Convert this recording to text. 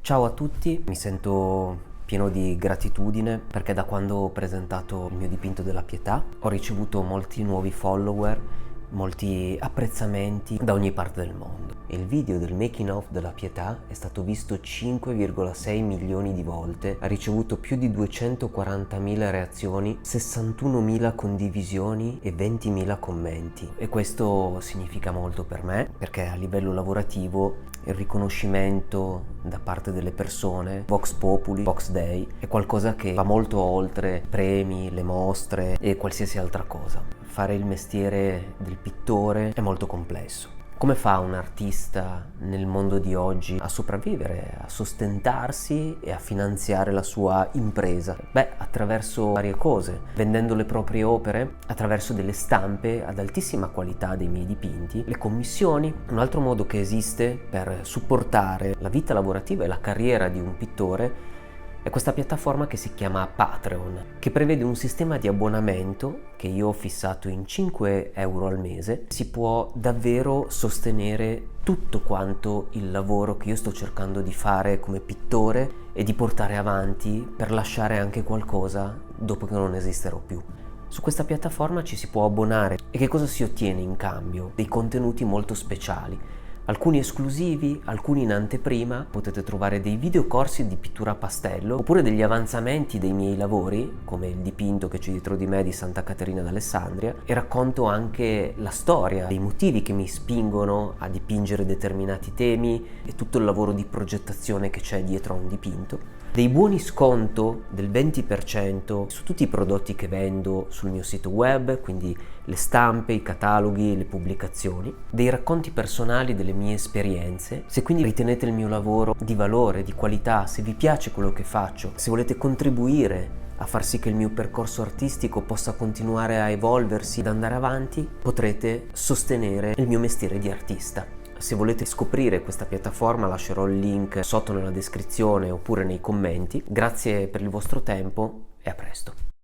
Ciao a tutti, mi sento pieno di gratitudine perché da quando ho presentato il mio dipinto della Pietà ho ricevuto molti nuovi follower, molti apprezzamenti da ogni parte del mondo. Il video del making of della Pietà è stato visto 5,6 milioni di volte, ha ricevuto più di 240.000 reazioni, 61.000 condivisioni e 20.000 commenti. E questo significa molto per me perché a livello lavorativo il riconoscimento da parte delle persone, Vox Populi, Vox Dei, è qualcosa che va molto oltre premi, le mostre e qualsiasi altra cosa. Fare il mestiere del pittore è molto complesso. Come fa un artista nel mondo di oggi a sopravvivere, a sostentarsi e a finanziare la sua impresa? Beh, attraverso varie cose, vendendo le proprie opere, attraverso delle stampe ad altissima qualità dei miei dipinti, le commissioni. Un altro modo che esiste per supportare la vita lavorativa e la carriera di un pittore è questa piattaforma che si chiama Patreon, che prevede un sistema di abbonamento che io ho fissato in 5 euro al mese. Si può davvero sostenere tutto quanto il lavoro che io sto cercando di fare come pittore e di portare avanti per lasciare anche qualcosa dopo che non esisterò più. Su questa piattaforma ci si può abbonare e che cosa si ottiene in cambio? Dei contenuti molto speciali. Alcuni esclusivi, alcuni in anteprima, potete trovare dei videocorsi di pittura a pastello oppure degli avanzamenti dei miei lavori, come il dipinto che c'è dietro di me di Santa Caterina d'Alessandria, e racconto anche la storia, dei motivi che mi spingono a dipingere determinati temi e tutto il lavoro di progettazione che c'è dietro a un dipinto. Dei buoni sconto del 20% su tutti i prodotti che vendo sul mio sito web, quindi le stampe, i cataloghi, le pubblicazioni, dei racconti personali delle mie esperienze. Se quindi ritenete il mio lavoro di valore, di qualità, se vi piace quello che faccio, se volete contribuire a far sì che il mio percorso artistico possa continuare a evolversi ed andare avanti, potrete sostenere il mio mestiere di artista. Se volete scoprire questa piattaforma lascerò il link sotto nella descrizione oppure nei commenti. Grazie per il vostro tempo e a presto.